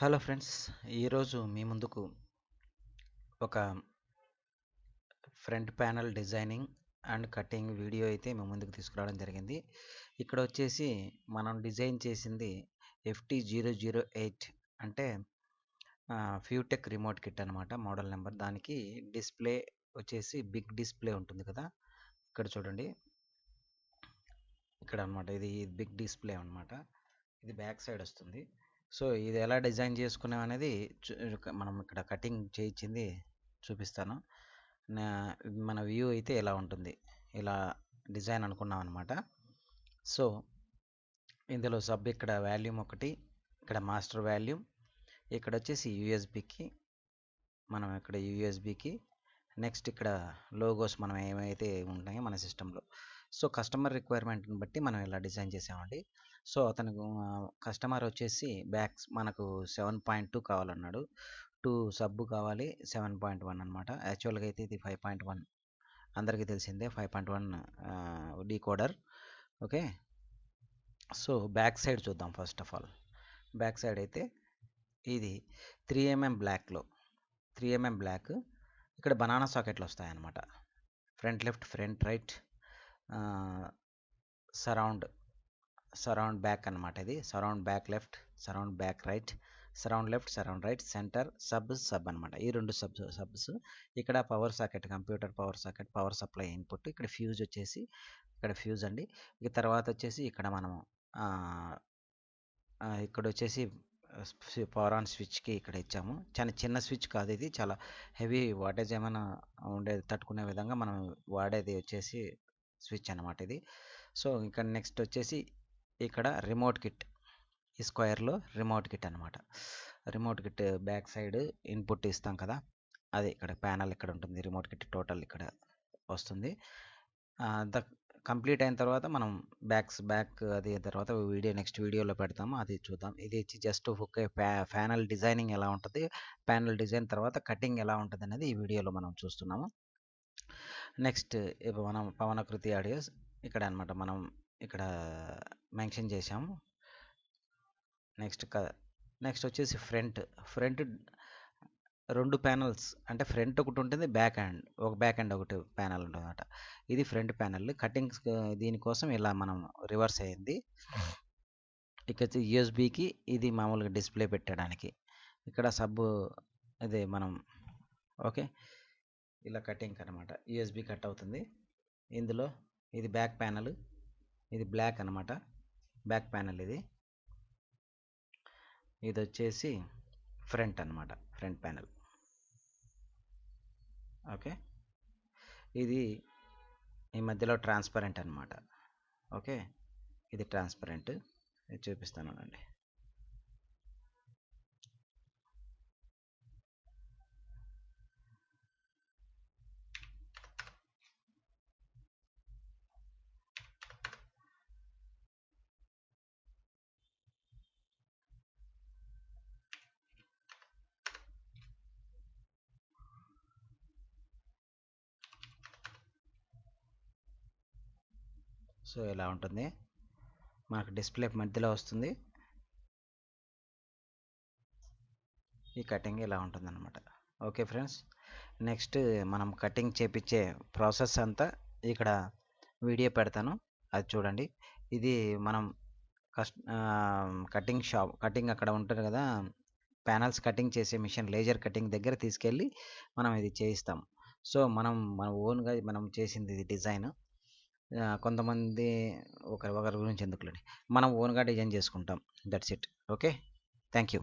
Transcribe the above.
Hello friends, ఈరోజు మీ ముందుకు ఒక front panel designing and cutting video అయితే మీ ముందుకు తీసుకురావడం జరిగింది. ఇక్కడ వచ్చేసి మనం డిజైన్ చేసింది FT008 అంటే ఫ్యూటెక్ రిమోట్ కిట్ అనమాట. Model number. దానికి డిస్ప్లే వచ్చేసి బిగ్ డిస్ప్లే ఉంటుంది కదా, ఇక్కడ చూడండి. ఇక్కడ అనమాట, ఇది బిగ్ డిస్ప్లే అనమాట. ఇది బ్యాక్ సైడ్ వస్తుంది. సో ఇది ఎలా డిజైన్ చేసుకున్నాం అనేది మనం ఇక్కడ కటింగ్ చేయించింది చూపిస్తాను. మన వ్యూ అయితే ఎలా ఉంటుంది, ఇలా డిజైన్ అనుకున్నాం అనమాట. సో ఇందులో ఇక్కడ వాల్యూమ్ ఒకటి, ఇక్కడ మాస్టర్ వాల్యూమ్, ఇక్కడ వచ్చేసి యూఎస్బికి, మనం ఇక్కడ యూఎస్బికి నెక్స్ట్ ఇక్కడ లోగోస్ మనం ఏమైతే ఉంటాయో మన సిస్టంలో. సో కస్టమర్ రిక్వైర్మెంట్ని బట్టి మనం ఇలా డిజైన్ చేసామండి. సో అతనికి కస్టమర్ వచ్చేసి బ్యాక్స్ మనకు 7.2 కావాలన్నాడు. 2 సబ్బు కావాలి, 7.1 అనమాట. యాక్చువల్గా అయితే ఇది 5.1, అందరికీ తెలిసిందే 5.1 decoder. Okay, so back side చూద్దాం. First of all back side అయితే ఇది 3mm బ్లాక్లో, 3mm బ్లాక్. ఇక్కడ బనానా సాకెట్లు వస్తాయన్నమాట. Front left, front right, surround back అనమాట. ఇది surround back left, surround back right, surround left, surround right, centre, sub అనమాట. ఈ రెండు సబ్స్. ఇక్కడ power socket, computer power socket, power supply input. ఇక్కడ ఫ్యూజ్ వచ్చేసి, ఇక్కడ ఫ్యూజ్ అండి. ఇక తర్వాత వచ్చేసి ఇక్కడ మనము ఇక్కడ వచ్చేసి పవర్ ఆన్ స్విచ్కి ఇక్కడ ఇచ్చాము. చాలా చిన్న స్విచ్ కాదు ఇది, చాలా హెవీ వాటేజ్ ఏమైనా ఉండేది తట్టుకునే విధంగా మనం వాడేది వచ్చేసి స్విచ్ అనమాట ఇది. సో ఇక్కడ నెక్స్ట్ వచ్చేసి ఇక్కడ రిమోట్ కిట్, ఈ స్క్వేర్లో రిమోట్ కిట్ అనమాట. Remote kit back side input ఇస్తాం కదా, అది ఇక్కడ ప్యానల్ ఇక్కడ ఉంటుంది. రిమోట్ కిట్ టోటల్ ఇక్కడ వస్తుంది. కంప్లీట్ అయిన తర్వాత మనం బ్యాక్ అది తర్వాత నెక్స్ట్ వీడియోలో పెడతాము, అది చూద్దాం. ఇది ఇచ్చి జస్ట్ ఒక ప్యానల్ డిజైనింగ్ ఎలా ఉంటుంది, ప్యానల్ డిజైన్ తర్వాత కటింగ్ ఎలా ఉంటుంది అనేది ఈ వీడియోలో మనం చూస్తున్నాము. నెక్స్ట్ ఇప్పుడు మనం పవనాకృతి ఆడియోస్ ఇక్కడ అనమాట, మనం ఇక్కడ మెన్షన్ చేసాము. నెక్స్ట్ వచ్చేసి ఫ్రంట్ 2 ప్యానల్స్, అంటే ఫ్రంట్ ఒకటి ఉంటుంది, బ్యాక్ అండ్ ఒకటి ప్యానల్ ఉంటుంది అనమాట. ఇది ఫ్రంట్ ప్యానల్ కటింగ్స్. దీనికోసం ఇలా మనం రివర్స్ అయ్యింది. ఇక్కడ యూఎస్బికి, ఇది మామూలుగా డిస్ప్లే పెట్టడానికి. ఇక్కడ సబ్బు ఇది మనం ఓకే, ఇలా కటింగ్ అనమాట. యూఎస్బి కట్ అవుతుంది ఇందులో. ఇది బ్యాక్ ప్యానల్, ఇది బ్లాక్ అనమాట, బ్యాక్ ప్యానల్. ఇది వచ్చేసి ఫ్రంట్ అనమాట, ఫ్రంట్ ప్యానల్. ఓకే, ఇది ఈ మధ్యలో ట్రాన్స్పరెంట్ అనమాట. ఓకే, ఇది ట్రాన్స్పరెంట్, ఇది చూపిస్తాను అండి. సో ఇలా ఉంటుంది, మనకు డిస్ప్లే మధ్యలో వస్తుంది. ఈ కటింగ్ ఇలా ఉంటుంది అనమాట. ఓకే ఫ్రెండ్స్, నెక్స్ట్ మనం కటింగ్ చేపించే ప్రాసెస్ అంతా ఇక్కడ వీడియో పెడతాను, అది చూడండి. ఇది మనం కటింగ్ అక్కడ ఉంటుంది కదా, ప్యానల్స్ కటింగ్ చేసే మిషన్, లేజర్ కటింగ్ దగ్గర తీసుకెళ్ళి మనం ఇది చేయిస్తాం. సో మన ఓన్గా మనం చేసింది ఇది డిజైన్. కొంతమంది ఒకరి గురించి ఎందుకులేండి, మనం ఓన్గా డిజైన్ చేసుకుంటాం. That's it. Okay, thank you.